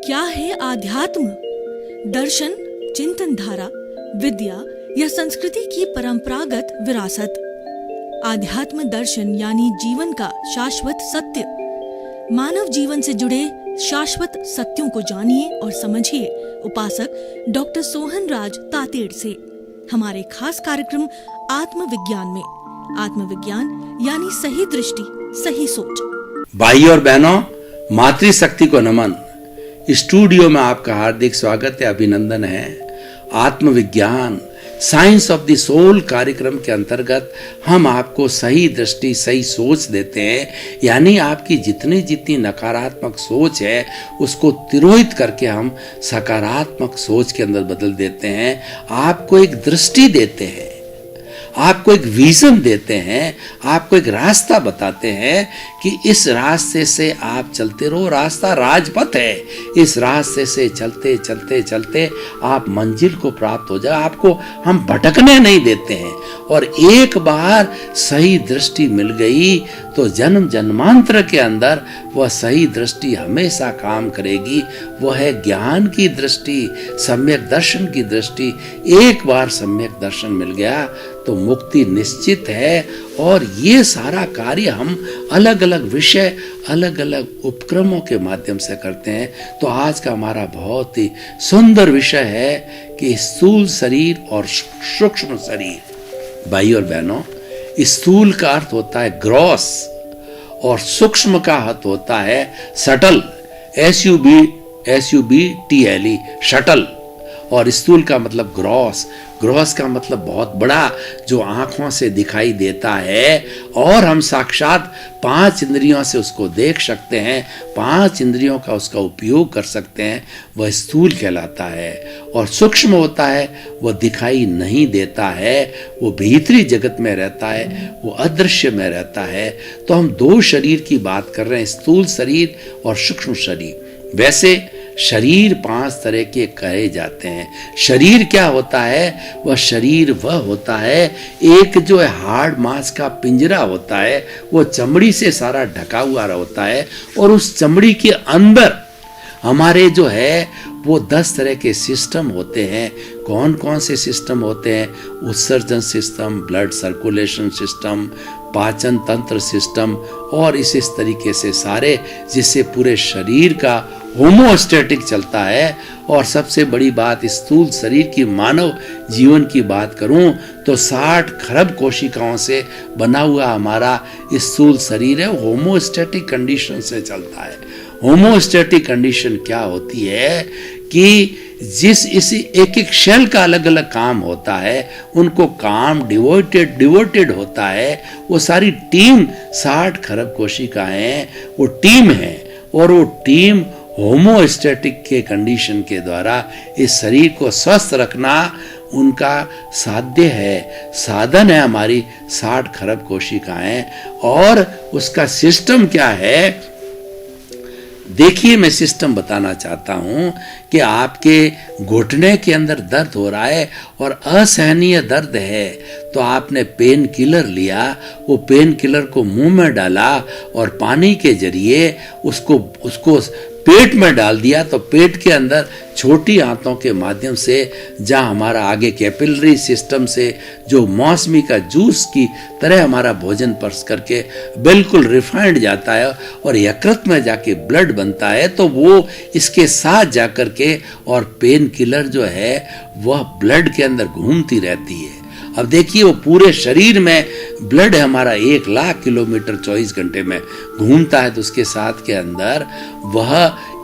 क्या है आध्यात्म? दर्शन, चिंतन धारा, विद्या या संस्कृति की परंपरागत विरासत। आध्यात्म दर्शन यानी जीवन का शाश्वत सत्य। मानव जीवन से जुड़े शाश्वत सत्यों को जानिए और समझिए उपासक डॉक्टर सोहन राज तातेड़ से हमारे खास कार्यक्रम आत्मविज्ञान में। आत्मविज्ञान यानी सही दृष्टि, सही सोच। भाई और बहनों, मातृशक्ति को नमन। स्टूडियो में आपका हार्दिक स्वागत है, अभिनंदन है। आत्मविज्ञान साइंस ऑफ द सोल कार्यक्रम के अंतर्गत हम आपको सही दृष्टि, सही सोच देते हैं, यानी आपकी जितनी जितनी नकारात्मक सोच है उसको तिरोहित करके हम सकारात्मक सोच के अंदर बदल देते हैं। आपको एक दृष्टि देते हैं, आपको एक विजन देते हैं, आपको एक रास्ता बताते हैं कि इस रास्ते से आप चलते रहो। रास्ता राजपथ है, इस रास्ते से चलते चलते चलते आप मंजिल को प्राप्त हो जाए। आपको हम भटकने नहीं देते हैं। और एक बार सही दृष्टि मिल गई तो जन्म जन्मांतर के अंदर वह सही दृष्टि हमेशा काम करेगी। वह है ज्ञान की दृष्टि, सम्यक दर्शन की दृष्टि। एक बार सम्यक दर्शन मिल गया तो मुक्ति निश्चित है। और ये सारा कार्य हम अलग अलग विषय, अलग अलग उपक्रमों के माध्यम से करते हैं। तो आज का हमारा बहुत ही सुंदर विषय है कि स्थूल शरीर और सूक्ष्म शरीर। भाई और बहनों, स्थूल का अर्थ होता है ग्रॉस और सूक्ष्म का अर्थ होता है सटल, SUBTLE, शटल। और स्थूल का मतलब ग्रॉस, ग्रॉस का मतलब बहुत बड़ा, जो आंखों से दिखाई देता है और हम साक्षात 5 इंद्रियों से उसको देख सकते हैं, 5 इंद्रियों का उसका उपयोग कर सकते हैं, वह स्थूल कहलाता है। और सूक्ष्म होता है, वह दिखाई नहीं देता है, वो भीतरी जगत में रहता है, वो अदृश्य में रहता है। तो हम 2 शरीर की बात कर रहे हैं, स्थूल शरीर और सूक्ष्म शरीर। वैसे शरीर 5 तरह के कहे जाते हैं। शरीर क्या होता है? वह शरीर वह होता है, एक जो है हार्ड मांस का पिंजरा होता है, वो चमड़ी से सारा ढका हुआ होता है। और उस चमड़ी के अंदर हमारे जो है वो 10 तरह के सिस्टम होते हैं। कौन कौन से सिस्टम होते हैं? उत्सर्जन सिस्टम, ब्लड सर्कुलेशन सिस्टम, पाचन तंत्र सिस्टम और इस तरीके से सारे, जिससे पूरे शरीर का होमोस्टैटिक चलता है। और सबसे बड़ी बात, स्थूल शरीर की मानव जीवन की बात करूं तो 60 खरब कोशिकाओं से बना हुआ हमारा स्थूल शरीर है, होमोस्टैटिक कंडीशन से चलता है। होमोस्टैटिक कंडीशन क्या होती है कि इस एक एक सेल का अलग अलग काम होता है, उनको काम डिवोटेड होता है। वो सारी टीम 60 खरब कोशिकाएं वो टीम है, और वो टीम होमोस्टैटिक के कंडीशन के द्वारा इस शरीर को स्वस्थ रखना उनका साध्य है, साधन है हमारी 60 खरब कोशिकाएं। और उसका सिस्टम क्या है? देखिए, मैं सिस्टम बताना चाहता हूं कि आपके घुटने के अंदर दर्द हो रहा है और असहनीय दर्द है, तो आपने पेन किलर लिया, वो पेन किलर को मुंह में डाला और पानी के जरिए उसको पेट में डाल दिया। तो पेट के अंदर छोटी आंतों के माध्यम से, जहाँ हमारा आगे कैपिलरी सिस्टम से जो मौसमी का जूस की तरह हमारा भोजन पर्स करके बिल्कुल रिफाइंड जाता है और यकृत में जाके ब्लड बनता है, तो वो इसके साथ जाकर के और पेन किलर जो है वह ब्लड के अंदर घूमती रहती है। अब देखिए, वो पूरे शरीर में ब्लड है हमारा 1 लाख किलोमीटर 24 घंटे में घूमता है। तो उसके साथ के अंदर वह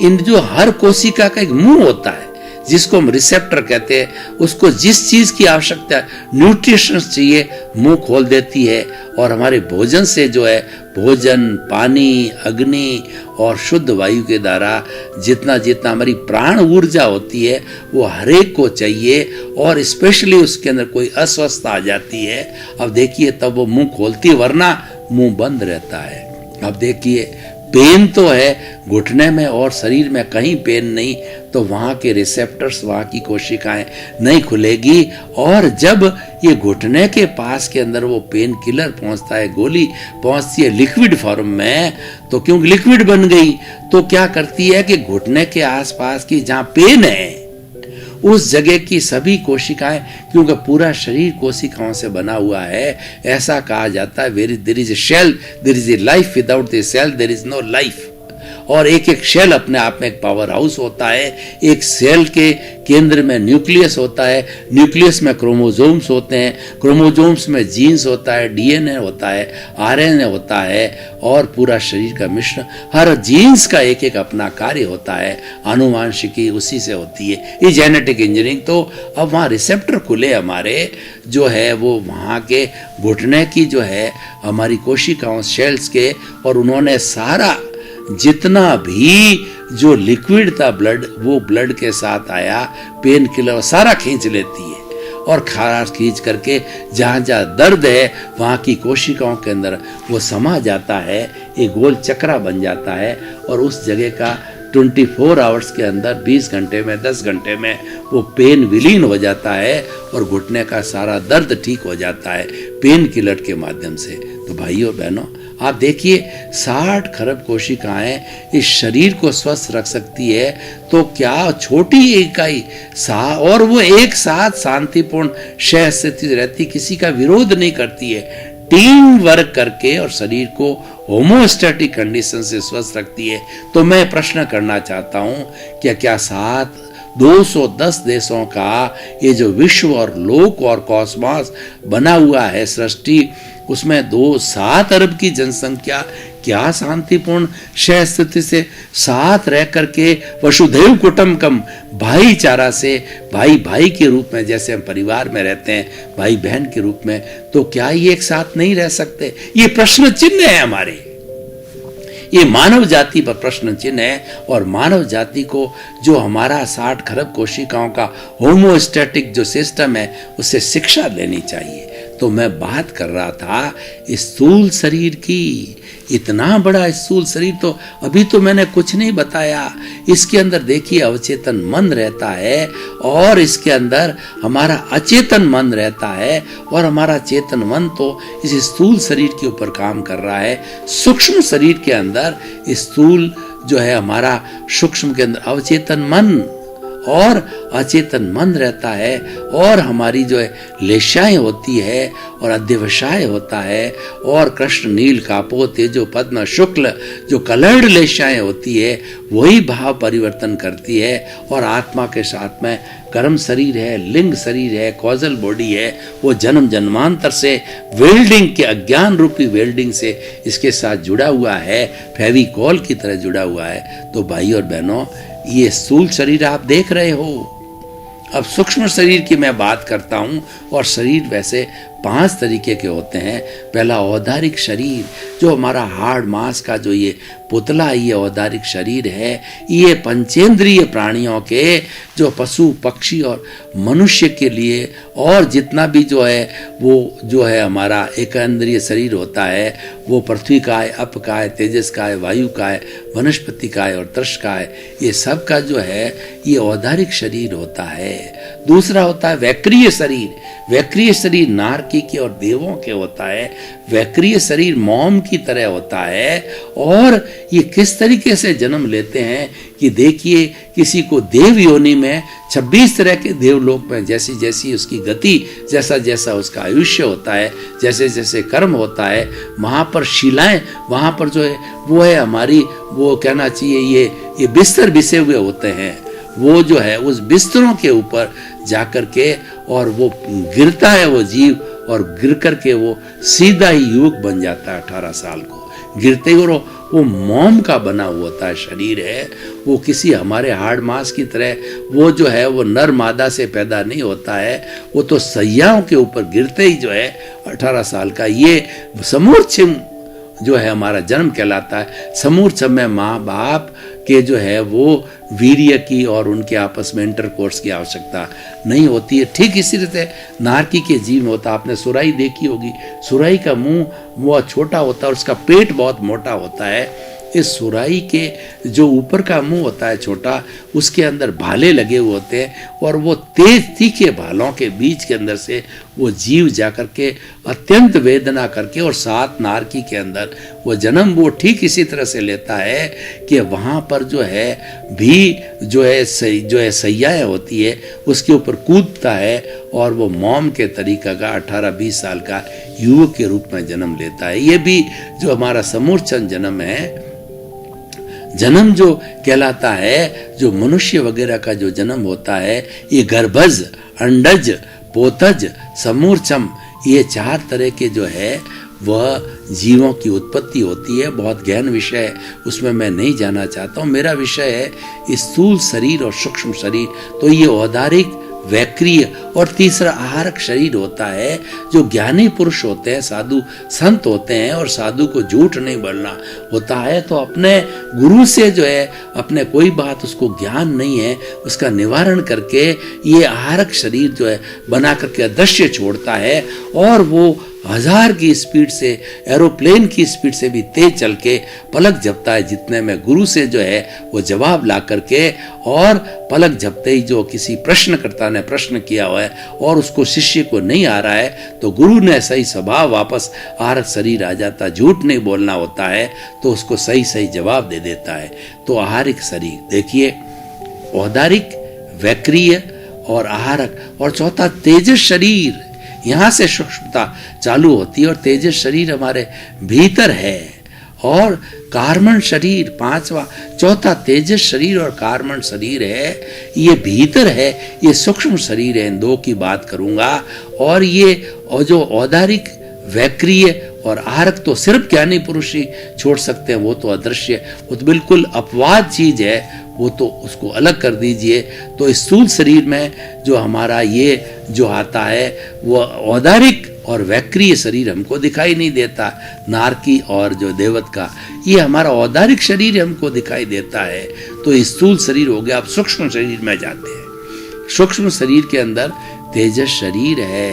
इन जो हर कोशिका का एक मुंह होता है, जिसको हम रिसेप्टर कहते हैं, उसको जिस चीज की आवश्यकता है, न्यूट्रिशन चाहिए, मुंह खोल देती है। और हमारे भोजन से जो है, भोजन, पानी, अग्नि और शुद्ध वायु के द्वारा जितना जितना हमारी प्राण ऊर्जा होती है वो हरेक को चाहिए। और स्पेशली उसके अंदर कोई अस्वस्थता आ जाती है, अब देखिए तब वो मुंह खोलती है, वरना मुंह बंद रहता है। अब देखिए, पेन तो है घुटने में और शरीर में कहीं पेन नहीं, तो वहाँ के रिसेप्टर्स, वहाँ की कोशिकाएं नहीं खुलेगी। और जब ये घुटने के पास के अंदर वो पेन किलर पहुँचता है, गोली पहुँचती है लिक्विड फॉर्म में, तो क्योंकि लिक्विड बन गई तो क्या करती है कि घुटने के आसपास की जहाँ पेन है उस जगह की सभी कोशिकाएं, क्योंकि पूरा शरीर कोशिकाओं से बना हुआ है, ऐसा कहा जाता है there is a cell, there is a life, without the cell there is no life. और एक एक शेल अपने आप में एक पावर हाउस होता है। एक सेल के केंद्र में न्यूक्लियस होता है, न्यूक्लियस में क्रोमोसोम्स होते हैं, क्रोमोसोम्स में जीन्स होता है, डीएनए होता है, आरएनए होता है, और पूरा शरीर का मिश्रण। हर जीन्स का एक एक अपना कार्य होता है, आनुवांशिकी उसी से होती है, ये जेनेटिक इंजीनियरिंग। तो अब वहाँ रिसेप्टर खुले हमारे जो है वो वहाँ के घुटने की जो है हमारी कोशिकाओं सेल्स के, और उन्होंने सारा जितना भी जो लिक्विड था ब्लड, वो ब्लड के साथ आया, पेन किलर सारा खींच लेती है, और खास खींच करके जहाँ जहाँ दर्द है वहाँ की कोशिकाओं के अंदर वो समा जाता है, एक गोल चक्रा बन जाता है, और उस जगह का 24 आवर्स के अंदर 20 घंटे में 10 घंटे में वो पेन विलीन हो जाता है, और घुटने का सारा दर्द ठीक हो जाता है पेन किलर के माध्यम से। तो भाइयों बहनों, आप देखिए 60 खरब कोशिकाएं इस शरीर को स्वस्थ रख सकती है, तो क्या छोटी इकाई और वो एक साथ शांतिपूर्ण शह स्थिति रहती, किसी का विरोध नहीं करती है, टीम वर्क करके और शरीर को होमोस्टैटिक कंडीशन से स्वस्थ रखती है। तो मैं प्रश्न करना चाहता हूँ कि क्या 210 देशों का ये जो विश्व और लोक और कॉस्मॉस बना हुआ है सृष्टि, उसमें 7 अरब की जनसंख्या क्या शांतिपूर्ण शह स्थिति से साथ रह करके वसुधैव कुटुंबकम भाईचारा से भाई भाई के रूप में जैसे हम परिवार में रहते हैं, भाई बहन के रूप में, तो क्या ये एक साथ नहीं रह सकते? ये प्रश्न चिन्ह है हमारे, ये मानव जाति पर प्रश्न चिन्ह है। और मानव जाति को जो हमारा 60 खरब कोशिकाओं का होमोस्टैटिक जो सिस्टम है उससे शिक्षा लेनी चाहिए। तो मैं बात कर रहा था स्थूल शरीर की, इतना बड़ा स्थूल शरीर, तो अभी तो मैंने कुछ नहीं बताया। इसके अंदर देखिए अवचेतन मन रहता है, और इसके अंदर हमारा अचेतन मन रहता है, और हमारा चेतन मन तो इस स्थूल शरीर के ऊपर काम कर रहा है। सूक्ष्म शरीर के अंदर स्थूल जो है हमारा सूक्ष्म के अंदर अवचेतन मन और अचेतन मन रहता है, और हमारी जो है लेशाएं होती है और अध्यवसाय होता है, और कृष्ण नील कापो तेजो पद्म शुक्ल जो कलर्ड लेशाएं होती है वही भाव परिवर्तन करती है। और आत्मा के साथ में कर्म शरीर है, लिंग शरीर है, कॉजल बॉडी है, वो जन्म जन्मांतर से वेल्डिंग के अज्ञान रूपी वेल्डिंग से इसके साथ जुड़ा हुआ है, फेविकॉल की तरह जुड़ा हुआ है। तो भाई और बहनों, ये स्थूल शरीर आप देख रहे हो। अब सूक्ष्म शरीर की मैं बात करता हूं, और शरीर वैसे 5 तरीके के होते हैं। पहला औदारिक शरीर, जो हमारा हार्ड मांस का जो ये पुतला, ये औदारिक शरीर है, ये पंचेंद्रिय प्राणियों के जो पशु पक्षी और मनुष्य के लिए, और जितना भी जो है वो जो है हमारा एकेंद्रिय शरीर होता है, वो पृथ्वी काय, अप काय, तेजस काय, वायु काय, वनस्पति काय और तृष काय, ये सब का जो है ये औदारिक शरीर होता है। दूसरा होता है वैक्रिय शरीर। वैक्रिय शरीर नारकी और देवों के होता है। वैक्रिय शरीर मोम की तरह होता है, और ये किस तरीके से जन्म लेते हैं कि देखिए, किसी को देव योनि में 26 तरह के देवलोक में जैसी जैसी उसकी गति, जैसा जैसा उसका आयुष्य होता है, जैसे जैसे कर्म होता है, वहाँ पर शिलाएं, वहाँ पर जो है वो है हमारी, वो कहना चाहिए ये बिस्तर बिछे हुए होते हैं, वो जो है उस बिस्तरों के ऊपर जाकर के और वो गिरता है वो जीव, और गिर करके वो सीधा ही युवक बन जाता है 18 साल को गिरते ही। और वो मोम का बना हुआ होता है शरीर है, वो किसी हमारे हार्ड मांस की तरह वो जो है वो नर मादा से पैदा नहीं होता है, वो तो सैयाओं के ऊपर गिरते ही जो है 18 साल का ये समूर्छिम जो है हमारा जन्म कहलाता है। समूर्छम में माँ बाप के जो है वो वीर्य की और उनके आपस में इंटरकोर्स की आवश्यकता नहीं होती है। ठीक इसी तरह नारकी के जीव में होता, आपने सुराही देखी होगी, सुराही का मुंह वो छोटा होता है और उसका पेट बहुत मोटा होता है, इस सुराही के जो ऊपर का मुंह होता है छोटा, उसके अंदर भाले लगे हुए होते हैं और वो तेज तीखे भालों के बीच के अंदर से वो जीव जा करके अत्यंत वेदना करके और 7 नारकी के अंदर वो जन्म वो ठीक इसी तरह से लेता है कि वहाँ पर जो है भी जो है सैयाएँ होती है उसके ऊपर कूदता है और वो मोम के तरीका का 18-20 साल का युवक के रूप में जन्म लेता है। ये भी जो हमारा समूर्छन जन्म है, जन्म जो कहलाता है, जो मनुष्य वगैरह का जो जन्म होता है, ये गर्भज, अंडज, पोतज, समूर्छम, ये 4 तरह के जो है वह जीवों की उत्पत्ति होती है। बहुत गहन विषय है, उसमें मैं नहीं जाना चाहता हूँ। मेरा विषय है स्थूल शरीर और सूक्ष्म शरीर। तो ये औदारिक, वैक्रिय और तीसरा आहारक शरीर होता है। जो ज्ञानी पुरुष होते हैं, साधु संत होते हैं, और साधु को झूठ नहीं बोलना होता है, तो अपने गुरु से जो है अपने कोई बात उसको ज्ञान नहीं है उसका निवारण करके ये आहारक शरीर जो है बना करके अदृश्य छोड़ता है और वो 1000 की स्पीड से, एरोप्लेन की स्पीड से भी तेज चल के पलक झपता है, जितने में गुरु से जो है वो जवाब ला करके, और पलक झपते ही जो किसी प्रश्नकर्ता ने प्रश्न किया हुआ है और उसको शिष्य को नहीं आ रहा है तो गुरु ने सही स्वभाव वापस आहारक शरीर आ जाता, झूठ नहीं बोलना होता है तो उसको सही सही जवाब दे देता है। तो आहारिक शरीर देखिए, औदारिक, वैक्रिय और आहारक, और चौथा तेजस शरीर। यहाँ से सूक्ष्मता चालू होती है और तेजस शरीर हमारे भीतर है, और कार्मण शरीर 5वां, चौथा तेजस शरीर और कार्मण शरीर है, ये भीतर है, ये सूक्ष्म शरीर है। इन 2 की बात करूंगा। और ये और जो औदारिक, वैक्रिय और आहारक तो सिर्फ ज्ञानी पुरुष ही छोड़ सकते हैं, वो तो अदृश्य, वो तो बिल्कुल अपवाद चीज है, वो तो उसको अलग कर दीजिए। तो स्थूल शरीर में जो हमारा ये जो आता है वो औदारिक और वैक्रिय शरीर हमको दिखाई नहीं देता, नारकी और जो देवत का, ये हमारा औदारिक शरीर हमको दिखाई देता है। तो स्थूल शरीर हो गया। अब सूक्ष्म शरीर में जाते हैं। सूक्ष्म शरीर के अंदर तेजस शरीर है।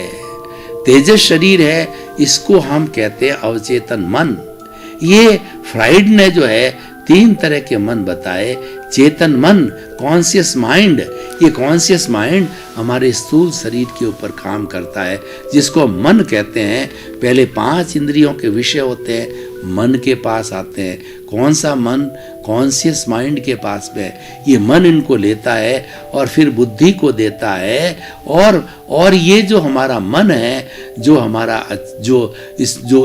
तेजस शरीर है, इसको हम कहते हैं अवचेतन मन। ये फ्राइड ने जो है 3 तरह के मन बताए। चेतन मन, कॉन्शियस माइंड, ये कॉन्शियस माइंड हमारे स्थूल शरीर के ऊपर काम करता है, जिसको मन कहते हैं। पहले 5 इंद्रियों के विषय होते हैं, मन के पास आते हैं। कौन सा मन? कॉन्शियस माइंड के पास में ये मन इनको लेता है और फिर बुद्धि को देता है। और ये जो हमारा मन है, जो हमारा जो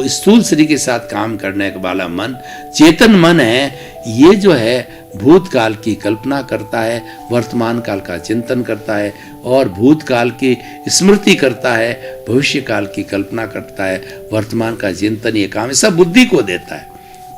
स्थूल शरीर के साथ काम करने वाला मन, चेतन मन है, ये जो है भूतकाल की कल्पना करता है, वर्तमान काल का चिंतन करता है और भूतकाल की स्मृति करता है, भविष्य काल की कल्पना करता है, वर्तमान का चिंतन, ये काम सब बुद्धि को देता है।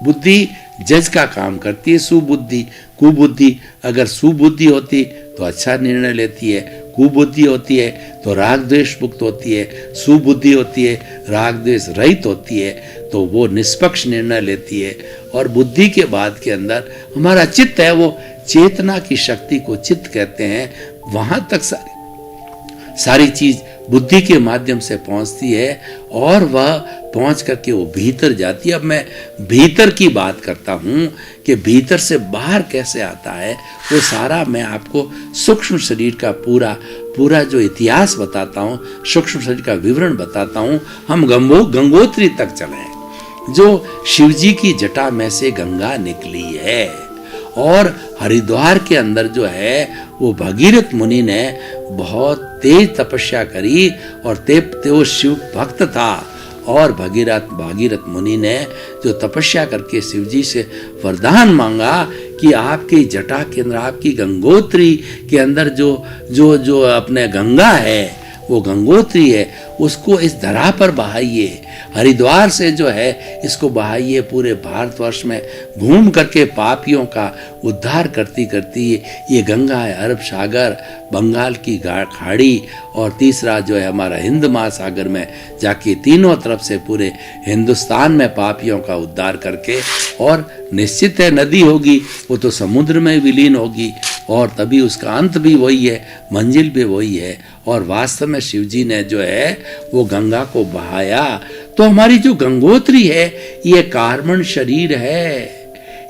बुद्धि जज का काम करती है। सुबुद्धि, कुबुद्धि, अगर सुबुद्धि होती तो अच्छा निर्णय लेती है, कुबुद्धि होती है तो राग द्वेष मुक्त होती है, सुबुद्धि होती है राग द्वेष रहित होती है, तो वो निष्पक्ष निर्णय लेती है। और बुद्धि के बाद के अंदर हमारा चित्त है, वो चेतना की शक्ति को चित्त कहते हैं। वहां तक सारी चीज बुद्धि के माध्यम से पहुंचती है और वह पहुंच करके वो भीतर जाती है। अब मैं भीतर की बात करता हूं कि भीतर से बाहर कैसे आता है, वो सारा मैं आपको सूक्ष्म शरीर का पूरा जो इतिहास बताता हूं, सूक्ष्म शरीर का विवरण बताता हूं। हम गंगोत्री तक चले, जो शिवजी की जटा में से गंगा निकली है, और हरिद्वार के अंदर जो है वो भगीरथ मुनि ने बहुत तेज तपस्या करी, और वो शिव भक्त था। और भागीरथ मुनि ने जो तपस्या करके शिवजी से वरदान मांगा कि आपकी जटा के अंदर, आपकी गंगोत्री के अंदर जो अपने गंगा है, वो गंगोत्री है, उसको इस धरा पर बहाइए। हरिद्वार से जो है इसको बहाइए, पूरे भारतवर्ष में घूम करके पापियों का उद्धार करती करती ये गंगा है अरब सागर, बंगाल की खाड़ी, और तीसरा जो है हमारा हिंद महासागर में जाके तीनों तरफ से पूरे हिंदुस्तान में पापियों का उद्धार करके, और निश्चित है नदी होगी वो तो समुद्र में विलीन होगी, और तभी उसका अंत भी वही है, मंजिल भी वही है। और वास्तव में शिवजी ने जो है वो गंगा को बहाया। तो हमारी जो गंगोत्री है ये कार्बन शरीर है,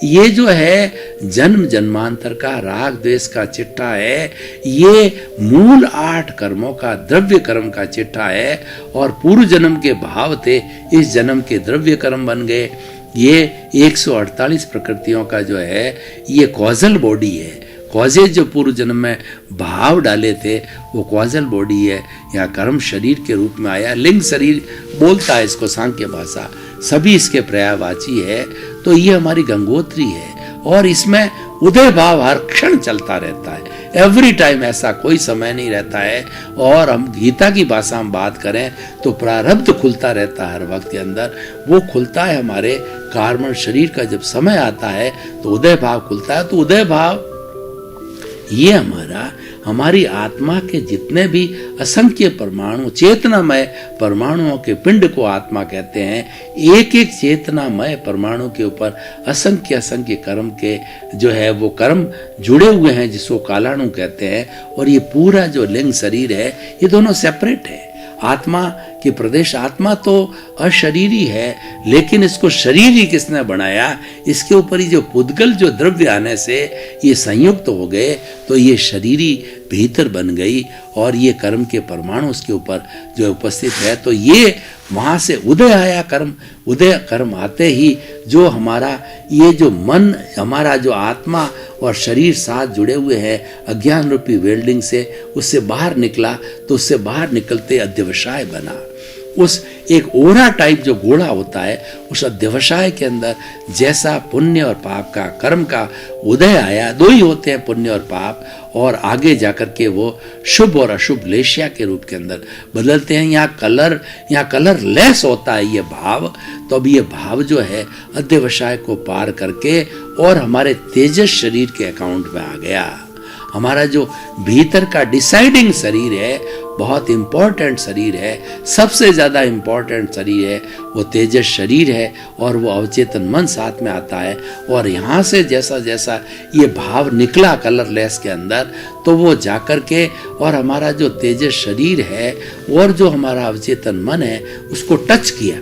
ये जो है जन्म जन्मांतर का राग द्वेष का चिट्ठा है, ये मूल 8 कर्मों का द्रव्य कर्म का चिट्ठा है, और पूर्व जन्म के भाव थे, इस जन्म के द्रव्य कर्म बन गए। ये 148 प्रकृतियों का जो है ये कॉजल बॉडी है। कॉजेज जो पूर्व जन्म में भाव डाले थे वो कॉजल बॉडी है, यहाँ कर्म शरीर के रूप में आया। लिंग शरीर बोलता है इसको सांख्य भाषा, सभी इसके पर्यायवाची है। तो ये हमारी गंगोत्री है, और इसमें उदय भाव हर क्षण चलता रहता है, एवरी टाइम, ऐसा कोई समय नहीं रहता है। और हम गीता की भाषा में बात करें तो प्रारब्ध खुलता रहता है हर वक्त के अंदर। वो खुलता है हमारे कार्बन शरीर का जब समय आता है तो उदय भाव खुलता है। तो उदय भाव ये हमारी आत्मा के जितने भी असंख्य परमाणु, चेतनामय परमाणुओं के पिंड को आत्मा कहते हैं। एक एक चेतनामय परमाणु के ऊपर असंख्य असंख्य कर्म के जो है वो कर्म जुड़े हुए हैं, जिसको कालाणु कहते हैं। और ये पूरा जो लिंग शरीर है ये दोनों सेपरेट है। आत्मा के प्रदेश, आत्मा तो अशरीरी है, लेकिन इसको शरीरी किसने बनाया? इसके ऊपर ही जो पुद्गल जो द्रव्य आने से ये संयुक्त हो गए, तो ये शरीरी भीतर बन गई, और ये कर्म के परमाणु उसके ऊपर जो उपस्थित है। तो ये वहां से उदय आया कर्म। उदय कर्म आते ही जो हमारा ये जो मन, हमारा जो आत्मा और शरीर साथ जुड़े हुए हैं अज्ञान रूपी वेल्डिंग से, उससे बाहर निकला। तो उससे बाहर निकलते अध्यवसाय बना। उस एक ओरा टाइप जो घोड़ा होता है, उस अध्यवसाय के अंदर जैसा पुण्य और पाप का, कर्म का उदय आया, 2 ही होते हैं, पुण्य और पाप, और आगे जाकर के वो शुभ और अशुभ लेशिया के रूप के अंदर बदलते हैं। यहाँ कलर लेस होता है ये भाव। तो अब ये भाव जो है अध्यवसाय को पार करके और हमारे तेजस शरीर के अकाउंट में आ गया। हमारा जो भीतर का डिसाइडिंग शरीर है, बहुत इंपॉर्टेंट शरीर है, सबसे ज्यादा इंपॉर्टेंट शरीर है, वो तेजस शरीर है, और वो अवचेतन मन साथ में आता है। और यहाँ से जैसा जैसा ये भाव निकला कलरलेस के अंदर, तो वो जाकर के और हमारा जो तेजस शरीर है और जो हमारा अवचेतन मन है उसको टच किया।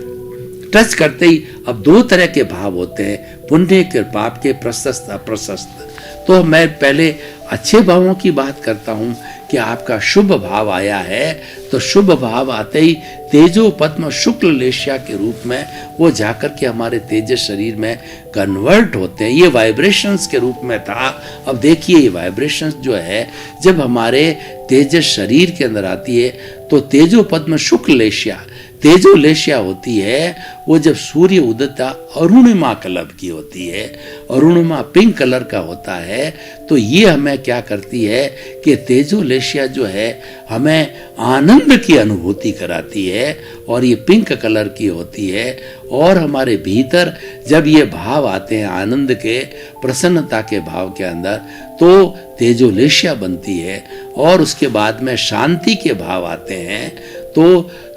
टच करते ही अब 2 तरह के भाव होते हैं, पुण्य के पाप के, प्रशस्त अप्रशस्त। तो मैं पहले अच्छे भावों की बात करता हूँ कि आपका शुभ भाव आया है, तो शुभ भाव आते ही तेजो पद्म शुक्ल लेशिया के रूप में वो जाकर के हमारे तेजस शरीर में कन्वर्ट होते हैं। ये वाइब्रेशंस के रूप में था। अब देखिए ये वाइब्रेशंस जो है जब हमारे तेजस शरीर के अंदर आती है तो तेजो पद्म शुक्ल लेशिया, तेजो लेशिया होती है, वो जब सूर्य उदयता अरुणिमा कलर की होती है, अरुणिमा पिंक कलर का होता है। तो ये हमें क्या करती है कि तेजो लेशिया जो है हमें आनंद की अनुभूति कराती है, और ये पिंक कलर की होती है। और हमारे भीतर जब ये भाव आते हैं आनंद के, प्रसन्नता के भाव के अंदर, तो तेजो लेशिया बनती है। और उसके बाद में शांति के भाव आते हैं तो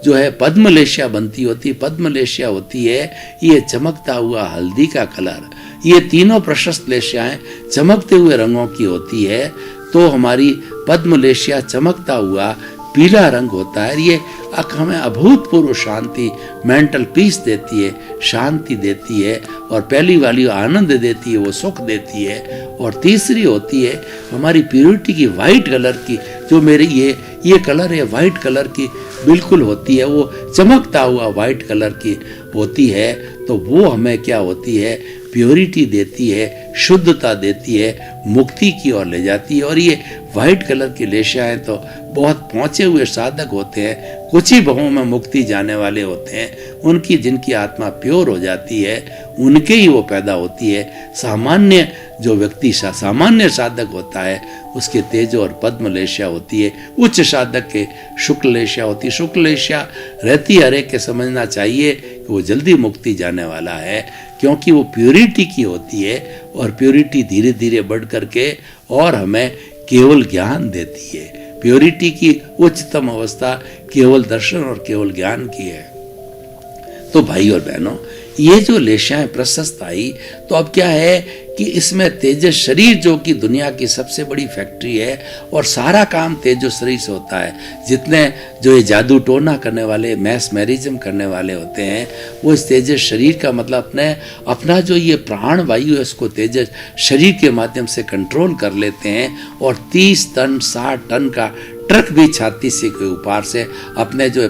जो है पद्मलेशिया बनती होती। पद्मलेशिया होती है ये चमकता हुआ हल्दी का कलर। ये तीनों प्रशस्त लेशियाएं चमकते हुए रंगों की होती है। तो हमारी पद्मलेशिया चमकता हुआ पीला रंग होता है। ये हमें अभूतपूर्व शांति, मेंटल पीस देती है, शांति देती है। और पहली वाली आनंद देती है, वो सुख देती है। और तीसरी होती है हमारी प्योरिटी की, वाइट कलर की, जो मेरी ये कलर है वाइट कलर की बिल्कुल होती है, वो चमकता हुआ वाइट कलर की होती है। तो वो हमें क्या होती है, प्योरिटी देती है, शुद्धता देती है, मुक्ति की ओर ले जाती है। और ये वाइट कलर की लेशियाएं तो बहुत पहुंचे हुए साधक होते हैं, कुछ ही भावों में मुक्ति जाने वाले होते हैं। उनकी जिनकी आत्मा प्योर हो जाती है उनके ही वो पैदा होती है। सामान्य जो व्यक्ति सामान्य साधक होता है उसके तेजो और पद्म लेशिया होती है। उच्च साधक के शुक्ल लेशिया होती है। शुक्ल लेशिया रहती हर एक के समझना चाहिए कि वो जल्दी मुक्ति जाने वाला है, क्योंकि वो प्योरिटी की होती है। और प्योरिटी धीरे धीरे बढ़ करके और हमें केवल ज्ञान देती है। प्योरिटी की उच्चतम अवस्था केवल दर्शन और केवल ज्ञान की है। तो भाई और बहनों, ये जो लेशाएं प्रशस्त आई, तो अब क्या है कि इसमें तेजस शरीर जो कि दुनिया की सबसे बड़ी फैक्ट्री है और सारा काम तेजस शरीर से होता है। जितने जो ये जादू टोना करने वाले, मैस मैरिज्म करने वाले होते हैं, वो इस तेजस शरीर का मतलब अपना जो ये प्राण वायु है उसको तेजस शरीर के माध्यम से कंट्रोल कर लेते हैं और 30 टन 60 टन का ट्रक भी छाती से के ऊपर से अपने जो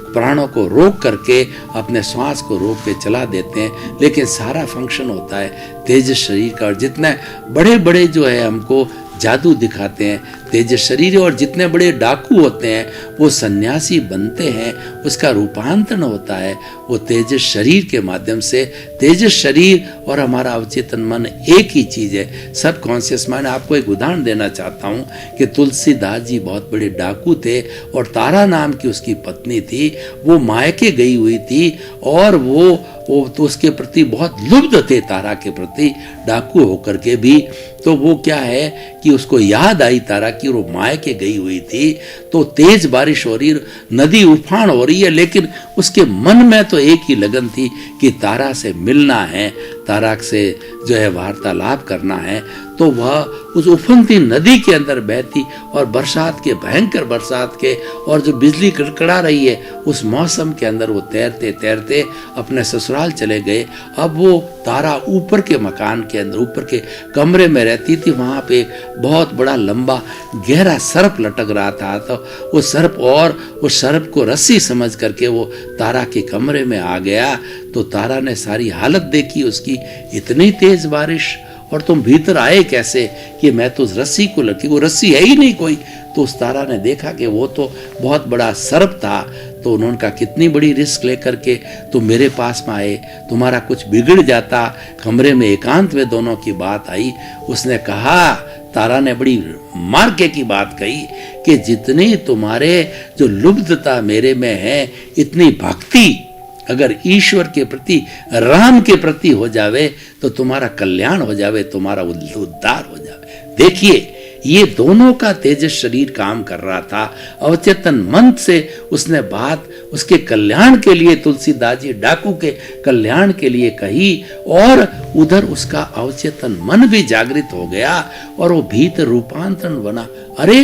प्राणों को रोक करके अपने श्वास को रोक के चला देते हैं। लेकिन सारा फंक्शन होता है तेजस शरीर का। और जितने बड़े बड़े जो है हमको जादू दिखाते हैं तेजस शरीर, और जितने बड़े डाकू होते हैं वो सन्यासी बनते हैं, उसका रूपांतरण होता है वो तेजस शरीर के माध्यम से। तेजस शरीर और हमारा अवचेतन मन एक ही चीज है, सब कॉन्शियस माइंड। आपको एक उदाहरण देना चाहता हूँ कि तुलसीदास जी बहुत बड़े डाकू थे और तारा नाम की उसकी पत्नी थी, वो मायके गई हुई थी और वो तो उसके प्रति बहुत लुब्ध थे, तारा के प्रति, डाकू होकर के भी। तो वो क्या है कि उसको याद आई तारा की, वो मायके गई हुई थी, तो तेज बारिश हो रही, नदी उफान हो रही है, लेकिन उसके मन में तो एक ही लगन थी कि तारा से मिलना है, तारा से जो है वार्तालाप करना है। तो वह उस उफनती नदी के अंदर बहती और बरसात के, भयंकर बरसात के, और जो बिजली कड़कड़ा रही है उस मौसम के अंदर वो तैरते तैरते अपने ससुराल चले गए। अब वो तारा ऊपर के मकान के अंदर, ऊपर के कमरे में रहती थी, वहां पे बहुत बड़ा लंबा गहरा सर्प लटक रहा था। तो वो सर्प, और उस सर्प को रस्सी समझ करके वो तारा के कमरे में आ गया। तो तारा ने सारी हालत देखी उसकी, इतनी तेज बारिश और तुम भीतर आए कैसे, कि मैं तो उस रस्सी को लटकी, वो रस्सी है ही नहीं कोई। तो उस तारा ने देखा कि वो तो बहुत बड़ा सर्प था। तो उन्होंने कहा कितनी बड़ी रिस्क लेकर के तुम मेरे पास में आए, तुम्हारा कुछ बिगड़ जाता। कमरे में एकांत में दोनों की बात आई। उसने कहा, तारा ने बड़ी मार्के की बात कही कि जितनी तुम्हारे जो लुब्धता मेरे में है, इतनी भक्ति अगर ईश्वर के प्रति, राम के प्रति हो जावे तो तुम्हारा कल्याण हो जावे, तुम्हारा उद्धार हो जावे। देखिए, ये दोनों का तेजस शरीर काम कर रहा था। अवचेतन मन से उसने बात उसके कल्याण के लिए, तुलसीदास जी डाकू के कल्याण के लिए कही, और उधर उसका अवचेतन मन भी जागृत हो गया और वो भीतर रूपांतरण बना। अरे,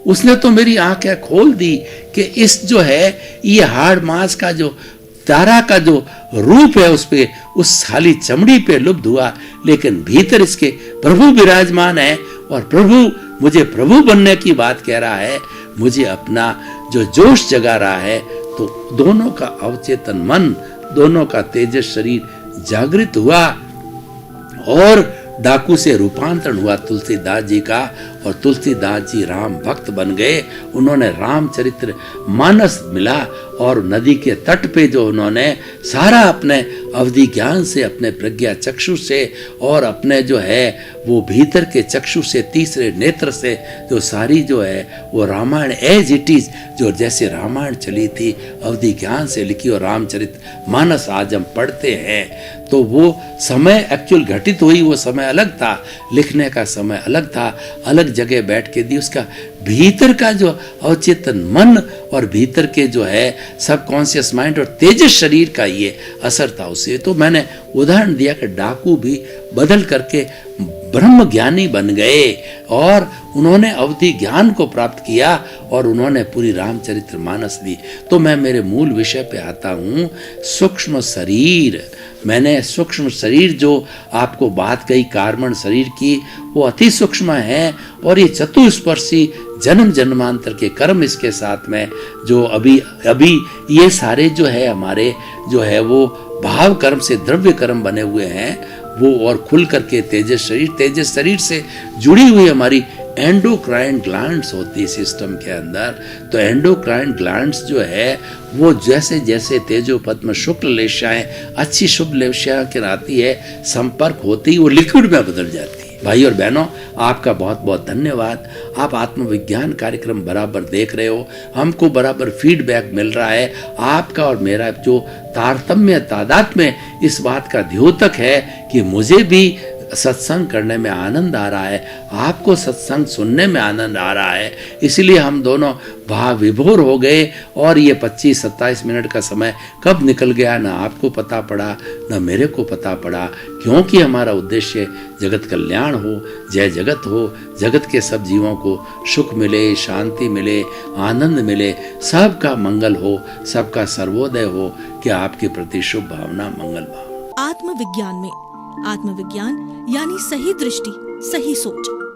उसने तो मेरी आंखें खोल दी कि इस जो है ये हाड़ मांस का जो तारा का जो रूप है, उस पे, उस खाली चमड़ी पे लुब्ध हुआ, लेकिन भीतर इसके प्रभु विराजमान है और प्रभु मुझे प्रभु बनने की बात कह रहा है, मुझे अपना जो जोश जगा रहा है। तो दोनों का अवचेतन मन, दोनों का तेजस शरीर जागृत हुआ और डाकू से रूपांतरण हुआ तुलसीदास जी का, और तुलसीदास जी राम भक्त बन गए। उन्होंने रामचरित्र मानस मिला और नदी के तट पे जो उन्होंने सारा अपने अवधि ज्ञान से, अपने प्रज्ञा चक्षु से और अपने जो है वो भीतर के चक्षु से, तीसरे नेत्र से जो सारी जो है वो रामायण एज इट इज, जो जैसे रामायण चली थी अवधि ज्ञान से लिखी, और रामचरित्र मानस आज हम पढ़ते हैं। तो वो समय एक्चुअल घटित हुई, वो समय अलग था, लिखने का समय अलग था, अलग जगह बैठ के दी। उसका भीतर का जो अवचेतन मन और भीतर के जो है सब कॉन्शियस माइंड और तेजस शरीर का ये असर था उसे। तो मैंने उदाहरण दिया कि डाकू भी बदल करके ब्रह्म ज्ञानी बन गए और उन्होंने अवधि ज्ञान को प्राप्त किया और उन्होंने पूरी रामचरित्र मानस दी। तो मैं मेरे मूल विषय पे आता हूँ, सूक्ष्म शरीर। मैंने सूक्ष्म शरीर जो आपको बात कही कार्बन शरीर की, वो अति सूक्ष्म है और ये चतुष्पर्शी जन्म जन्मांतर के कर्म इसके साथ में जो अभी ये सारे जो है हमारे जो है वो भाव कर्म से द्रव्य कर्म बने हुए हैं वो, और खुल करके तेजस शरीर से जुड़ी हुई हमारी एंडोक्राइन ग्लैंड्स होती है सिस्टम के अंदर। तो एंडोक्राइन ग्लैंड्स जो है वो जैसे जैसे तेजो पद्म शुक्ल लेशाएं, अच्छी शुभ लेशाएं के आती है, संपर्क होती है वो लिक्विड में बदल जाती है। भाई और बहनों, आपका बहुत बहुत धन्यवाद। आप आत्मविज्ञान कार्यक्रम बराबर देख रहे हो, हमको बराबर फीडबैक मिल रहा है। आपका और मेरा जो तारतम्य तादाद में इस बात का द्योतक है कि मुझे भी सत्संग करने में आनंद आ रहा है, आपको सत्संग सुनने में आनंद आ रहा है, इसलिए हम दोनों भाव विभोर हो गए। और ये 25-27 मिनट का समय कब निकल गया ना आपको पता पड़ा ना मेरे को पता पड़ा, क्योंकि हमारा उद्देश्य जगत कल्याण हो, जय जगत हो, जगत के सब जीवों को सुख मिले, शांति मिले, आनंद मिले, सबका मंगल हो, सबका सर्वोदय हो, कि आपके प्रति शुभ भावना, मंगल भावना। आत्मविज्ञान में आत्मविज्ञान यानी सही दृष्टि, सही सोच।